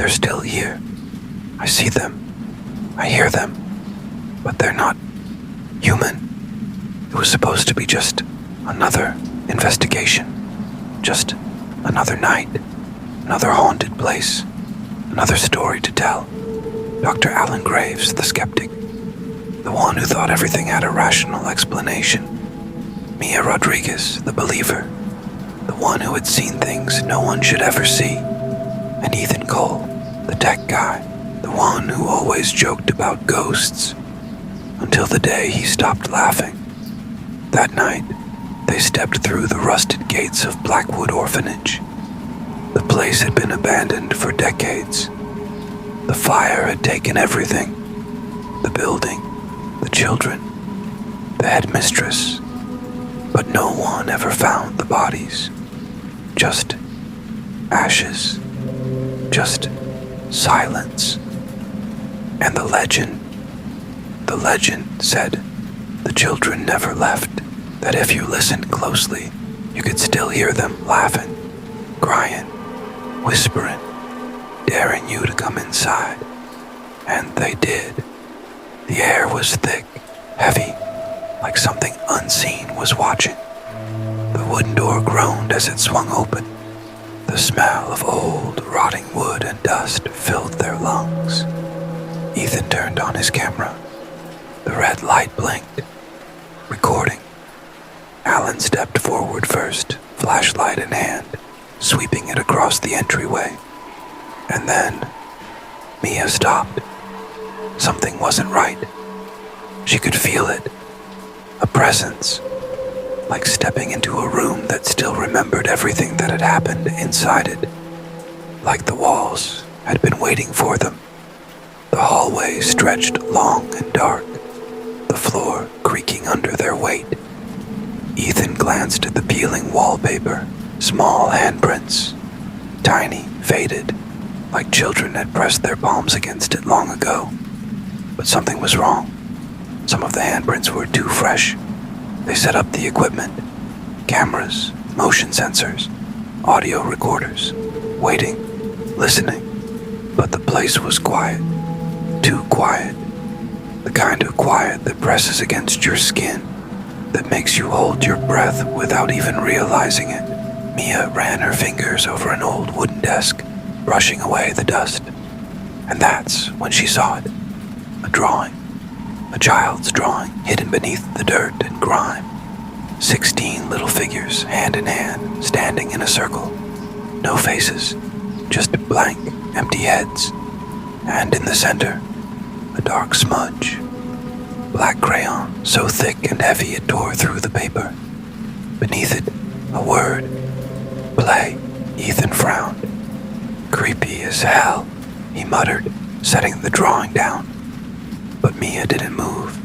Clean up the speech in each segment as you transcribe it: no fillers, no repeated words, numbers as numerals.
They're still here. I see them. I hear them. But they're not human. It was supposed to be just another investigation. Just another night. Another haunted place. Another story to tell. Dr. Alan Graves, the skeptic. The one who thought everything had a rational explanation. Mia Rodriguez, the believer. The one who had seen things no one should ever see. And Ethan Cole, the tech guy. The one who always joked about ghosts. Until the day he stopped laughing. That night, they stepped through the rusted gates of Blackwood Orphanage. The place had been abandoned for decades. The fire had taken everything. The building, the children, the headmistress. But no one ever found the bodies. Just ashes. Just silence. And the legend said the children never left, that if you listened closely, you could still hear them laughing, crying, whispering, daring you to come inside. And they did. The air was thick, heavy, like something unseen was watching. The wooden door groaned as it swung open. The smell of old, rotting wood and dust filled their lungs. Ethan turned on his camera. The red light blinked. Recording. Alan stepped forward first, flashlight in hand, sweeping it across the entryway. And then, Mia stopped. Something wasn't right. She could feel it. A presence. Like stepping into a room that still remembered everything that had happened inside it. Like the walls had been waiting for them. The hallway stretched long and dark, the floor creaking under their weight. Ethan glanced at the peeling wallpaper, small handprints, tiny, faded, like children had pressed their palms against it long ago. But something was wrong. Some of the handprints were too fresh. They set up the equipment, cameras, motion sensors, audio recorders, waiting, listening. But the place was quiet. Too quiet. The kind of quiet that presses against your skin, that makes you hold your breath without even realizing it. Mia ran her fingers over an old wooden desk, brushing away the dust. And that's when she saw it. A drawing. A child's drawing, hidden beneath the dirt and grime. 16 little figures, hand in hand, standing in a circle. No faces, just blank, empty heads. And in the center, a dark smudge. Black crayon, so thick and heavy it tore through the paper. Beneath it, a word. Play. Ethan frowned. Creepy as hell, he muttered, setting the drawing down. But Mia didn't move.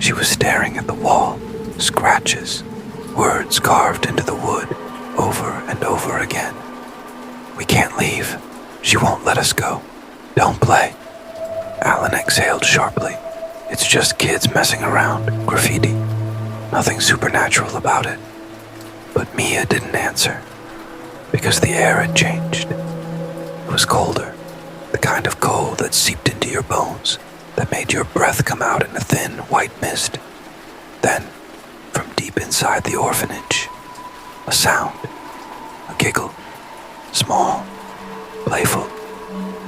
She was staring at the wall, scratches, words carved into the wood, over and over again. We can't leave. She won't let us go. Don't play. Alan exhaled sharply. It's just kids messing around, graffiti. Nothing supernatural about it. But Mia didn't answer, because the air had changed. It was colder, the kind of cold that seeped into your bones, that made your breath come out in a thin white mist. Then, from deep inside the orphanage, a sound, a giggle, small, playful,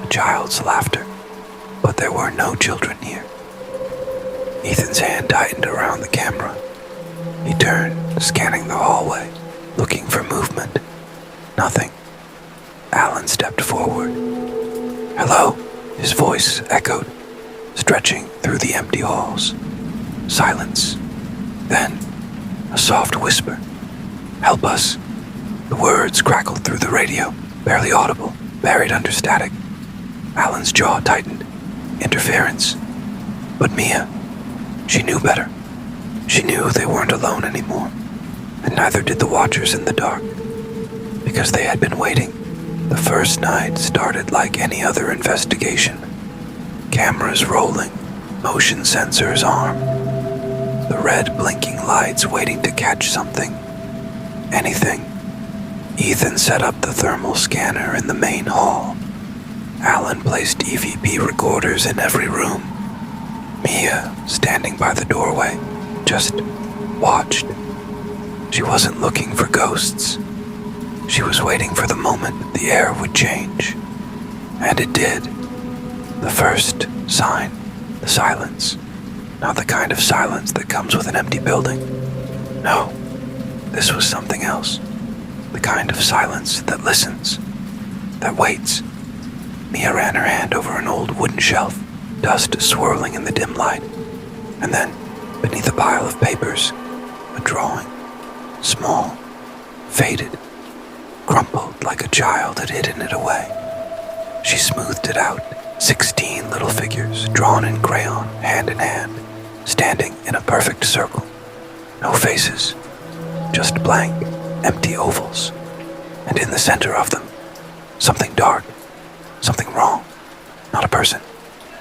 a child's laughter. But there were no children here. Ethan's hand tightened around the camera. He turned, scanning the hallway, looking for movement. Nothing. Alan stepped forward. Hello, his voice echoed, stretching through the empty halls. Silence. Then, a soft whisper. Help us. The words crackled through the radio, barely audible, buried under static. Alan's jaw tightened. Interference. But Mia, she knew better. She knew they weren't alone anymore, and neither did the watchers in the dark, because they had been waiting. The first night started like any other investigation. Cameras rolling, motion sensors armed, the red blinking lights waiting to catch something. Anything. Ethan set up the thermal scanner in the main hall. Alan placed EVP recorders in every room. Mia, standing by the doorway, just watched. She wasn't looking for ghosts. She was waiting for the moment the air would change. And it did. The first sign, the silence. Not the kind of silence that comes with an empty building. No, this was something else. The kind of silence that listens, that waits. Mia ran her hand over an old wooden shelf, dust swirling in the dim light. And then, beneath a pile of papers, a drawing. Small, faded, crumpled like a child had hidden it away. She smoothed it out, 16 little figures drawn in crayon, hand in hand, standing in a perfect circle. No faces, just blank, empty ovals. And in the center of them, something dark, something wrong. Not a person,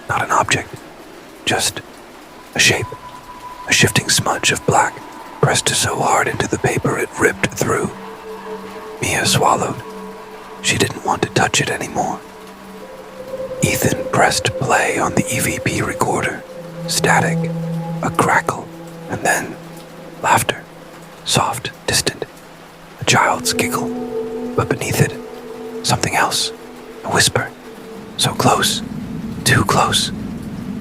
not an object, just a shape, a shifting smudge of black, pressed so hard into the paper it ripped through. Mia swallowed. She didn't want to touch it anymore. Ethan pressed play on the EVP recorder. Static, a crackle, and then laughter. Soft, distant. A child's giggle. But beneath it, something else. A whisper. So close. Too close.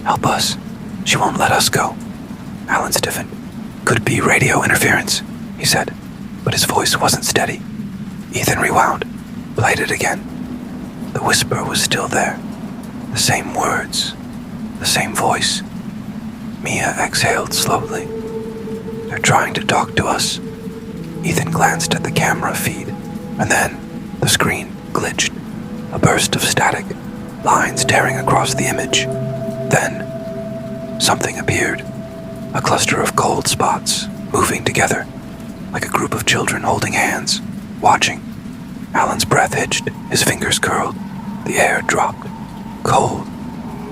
Help us. She won't let us go. Alan stiffened. Could be radio interference, he said, but his voice wasn't steady. Ethan rewound, played it again. The whisper was still there. The same words, the same voice. Mia exhaled slowly. They're trying to talk to us. Ethan glanced at the camera feed, and then the screen glitched. A burst of static, lines tearing across the image. Then, something appeared. A cluster of cold spots, moving together, like a group of children holding hands, watching. Alan's breath hitched, his fingers curled. The air dropped. Cold,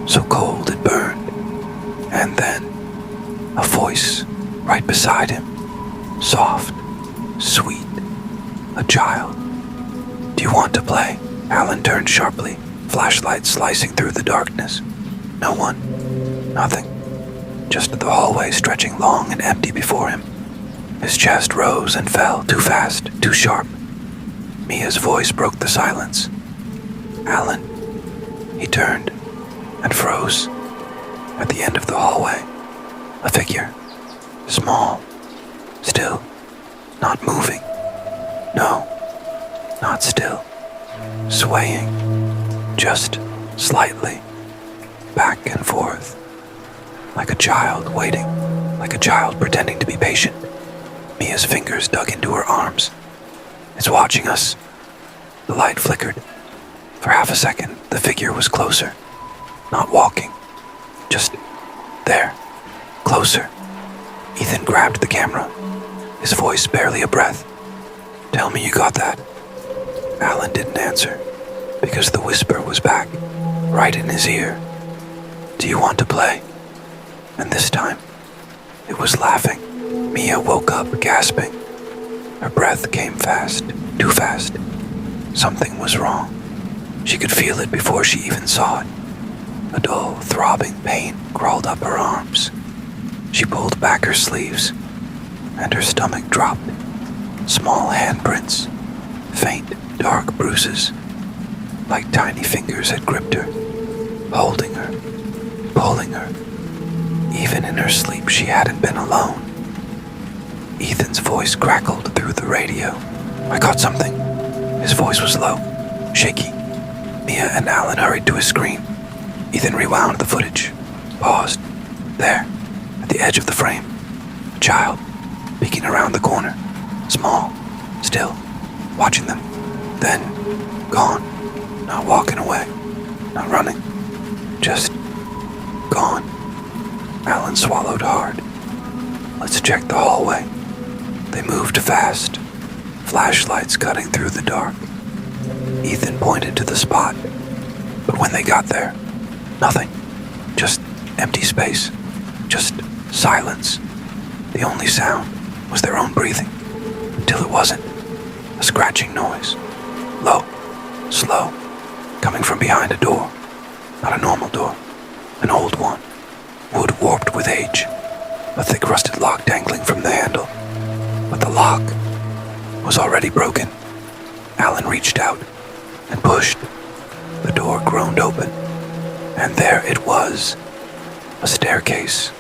so cold it burned. And then, a voice right beside him. Soft, sweet, a child. Do you want to play? Alan turned sharply, flashlight slicing through the darkness. No one, nothing. Just the hallway stretching long and empty before him. His chest rose and fell, too fast, too sharp. Mia's voice broke the silence. Alan. He turned and froze. At the end of the hallway, a figure. Small, still, not moving. No, not still. Swaying, just slightly, back and forth. Like a child waiting, like a child pretending to be patient. Mia's fingers dug into her arms. It's watching us. The light flickered. For half a second, the figure was closer. Not walking. Just there. Closer. Ethan grabbed the camera. His voice barely a breath. Tell me you got that. Alan didn't answer, because the whisper was back, right in his ear. Do you want to play? And this time, it was laughing. Mia woke up, gasping. Her breath came fast, too fast. Something was wrong. She could feel it before she even saw it. A dull, throbbing pain crawled up her arms. She pulled back her sleeves, and her stomach dropped. Small handprints, faint, dark bruises, like tiny fingers had gripped her, holding her, pulling her. Even in her sleep, she hadn't been alone. Ethan's voice crackled through the radio. I caught something. His voice was low, shaky. Mia and Alan hurried to his screen. Ethan rewound the footage, paused. There, at the edge of the frame, a child, peeking around the corner. Small, still, watching them. Then, gone. Not walking away, not running. Just gone. Alan swallowed hard. Let's check the hallway. They moved fast, flashlights cutting through the dark. Ethan pointed to the spot, but when they got there, nothing. Just empty space. Just silence. The only sound was their own breathing, until it wasn't. A scratching noise. Low, slow, coming from behind a door. Not a normal door, an old one, wood warped with age, a thick rusted lock dangling from the handle. But the lock was already broken. Alan reached out and pushed. The door groaned open, and there it was, a staircase,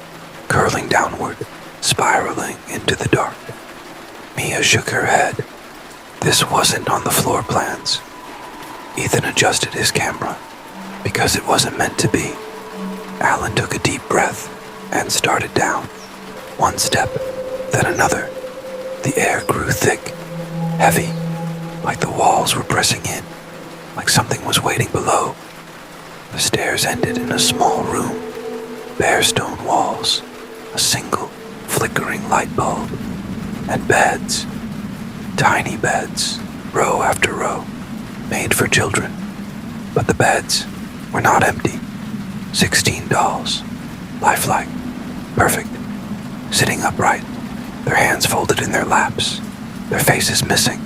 curling downward, spiraling into the dark. Mia shook her head. This wasn't on the floor plans. Ethan adjusted his camera, because it wasn't meant to be. Alan took a deep breath and started down. One step, then another. The air grew thick, heavy, like the walls were pressing in, like something was waiting below. The stairs ended in a small room, bare stone walls, a single flickering light bulb, and beds, tiny beds, row after row, made for children. But the beds were not empty. 16 dolls, lifelike, perfect, sitting upright, their hands folded in their laps, their faces missing,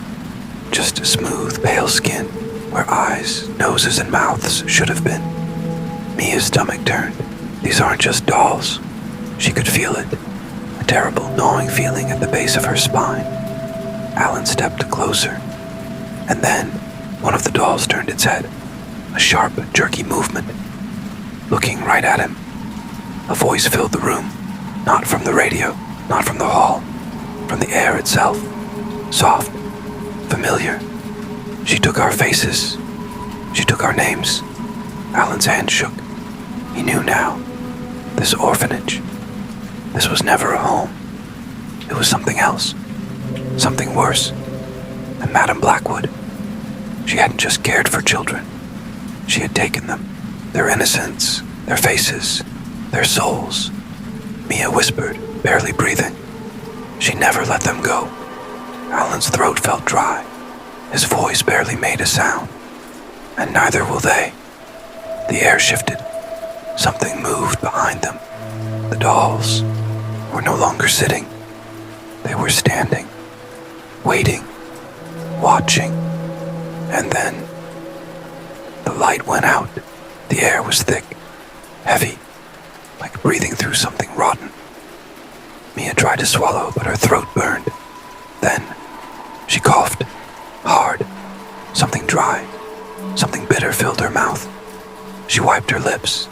just a smooth, pale skin where eyes, noses, and mouths should have been. Mia's stomach turned. These aren't just dolls. She could feel it, a terrible, gnawing feeling at the base of her spine. Alan stepped closer, and then one of the dolls turned its head, a sharp, jerky movement, looking right at him. A voice filled the room, not from the radio, not from the hall, from the air itself, soft, familiar. She took our faces. She took our names. Alan's hand shook. He knew now. This orphanage. This was never a home. It was something else. Something worse. And Madame Blackwood. She hadn't just cared for children. She had taken them. Their innocence, their faces, their souls. Mia whispered, barely breathing. She never let them go. Alan's throat felt dry. His voice barely made a sound. And neither will they. The air shifted. Something moved behind them. The dolls were no longer sitting. They were standing, waiting, watching. And then the light went out. The air was thick, heavy, like breathing through something rotten. Mia tried to swallow, but her throat burned. Then she coughed, hard. Something dry, something bitter filled her mouth. She wiped her lips.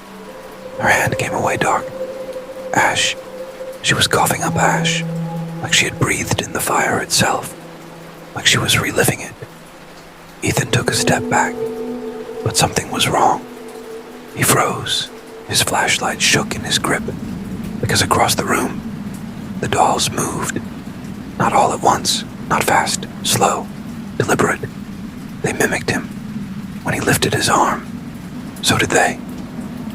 Her hand came away dark. Ash. She was coughing up ash, like she had breathed in the fire itself, like she was reliving it. Ethan took a step back, but something was wrong. He froze. His flashlight shook in his grip, because across the room, the dolls moved. Not all at once, not fast, slow, deliberate. They mimicked him. When he lifted his arm, so did they.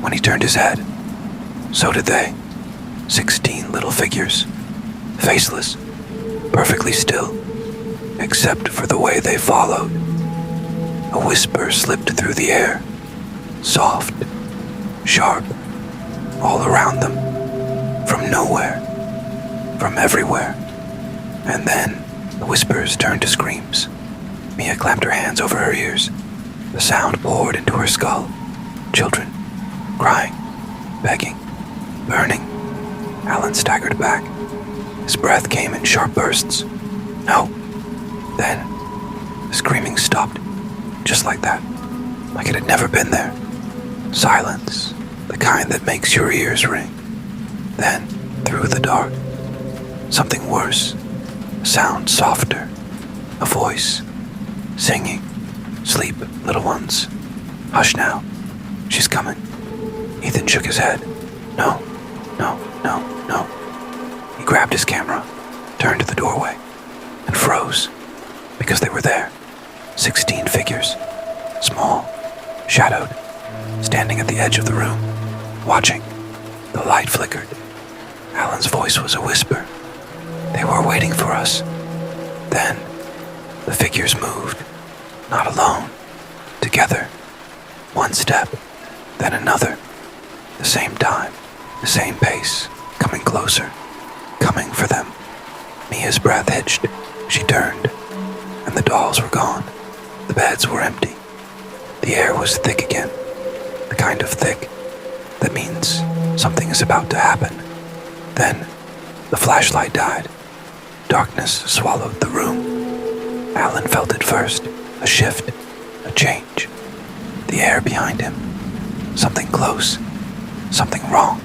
When he turned his head, so did they. 16 little figures, faceless, perfectly still, except for the way they followed. A whisper slipped through the air, soft, sharp, all around them, from nowhere, from everywhere. And then the whispers turned to screams. Mia clamped her hands over her ears. The sound poured into her skull. Children, crying, begging, burning. Alan staggered back. His breath came in sharp bursts. No. Then, the screaming stopped, just like that, like it had never been there. Silence, the kind that makes your ears ring. Then, through the dark, something worse, a sound softer, a voice, singing. Sleep, little ones. Hush now. She's coming. Ethan shook his head. No, no, no, no. He grabbed his camera, turned to the doorway, and froze, because they were there. 16 figures, small, shadowed, standing at the edge of the room, watching. The light flickered. Alan's voice was a whisper. They were waiting for us. Then, the figures moved. Not alone, together. One step, then another. The same time, the same pace, coming closer, coming for them. Mia's breath hitched. She turned, and the dolls were gone. The beds were empty. The air was thick again, the kind of thick that means something is about to happen. Then, the flashlight died. Darkness swallowed the room. Alan felt it first, a shift, a change. The air behind him. Something close, something wrong.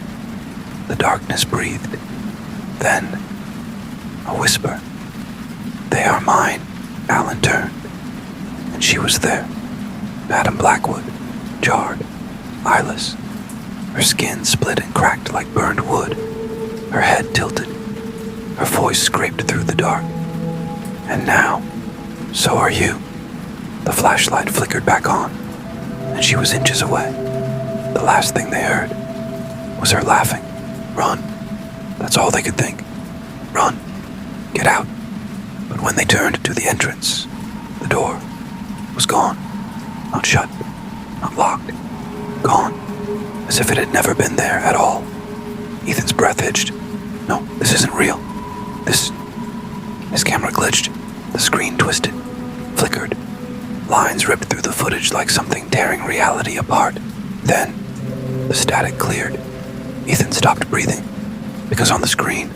The darkness breathed. Then, a whisper. "They are mine." Alan turned, and she was there. Madam Blackwood, jarred, eyeless. Her skin split and cracked like burned wood. Her head tilted. Her voice scraped through the dark. "And now, so are you." The flashlight flickered back on, and she was inches away. The last thing they heard was her laughing. Run. That's all they could think. Run. Get out. But when they turned to the entrance, the door was gone. Not shut, not locked. Gone. As if it had never been there at all. Ethan's breath hitched. No, this isn't real. His camera glitched. The screen twisted, flickered. Lines ripped through the footage like something tearing reality apart. Then, the static cleared. Ethan stopped breathing, because on the screen,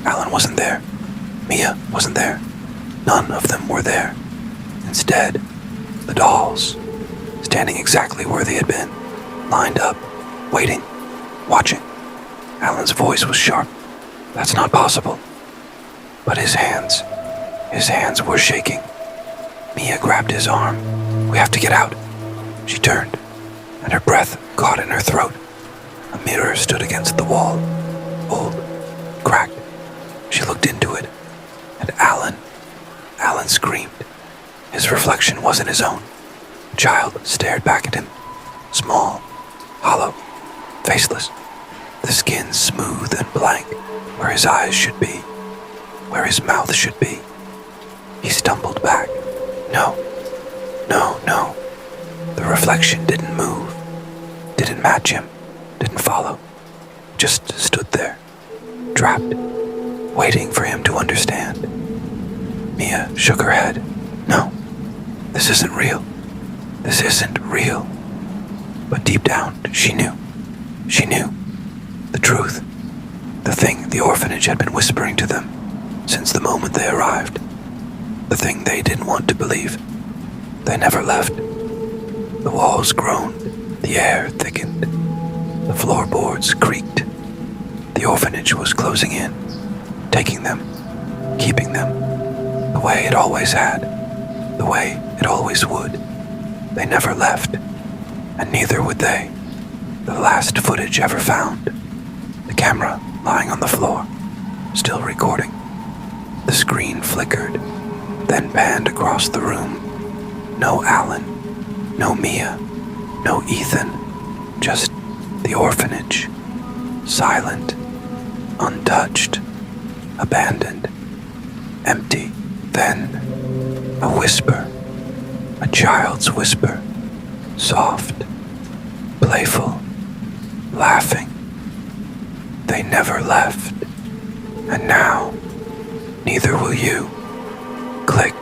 Alan wasn't there. Mia wasn't there. None of them were there. Instead, the dolls, standing exactly where they had been, lined up, waiting, watching. Alan's voice was sharp. "That's not possible." But his hands were shaking. Mia grabbed his arm. "We have to get out." She turned, and her breath caught in her throat. A mirror stood against the wall, old, cracked. She looked into it, and Alan screamed. His reflection wasn't his own. A child stared back at him, small, hollow, faceless, the skin smooth and blank where his eyes should be, where his mouth should be. He stumbled back. No. The reflection didn't move, didn't match him, didn't follow, just stood there, trapped, waiting for him to understand. Mia shook her head. "No, this isn't real. This isn't real." But deep down, she knew. She knew. The truth. The thing the orphanage had been whispering to them since the moment they arrived. The thing they didn't want to believe. They never left. The walls groaned. The air thickened. The floorboards creaked. The orphanage was closing in, taking them, keeping them, the way it always had, the way it always would. They never left, and neither would they. The last footage ever found. The camera lying on the floor, still recording. The screen flickered, then panned across the room. No Alan, no Mia, no Ethan, just the orphanage, silent, untouched, abandoned, empty. Then, a whisper, a child's whisper, soft, playful, laughing. They never left, and now, neither will you. Click,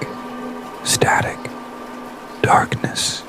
static, darkness.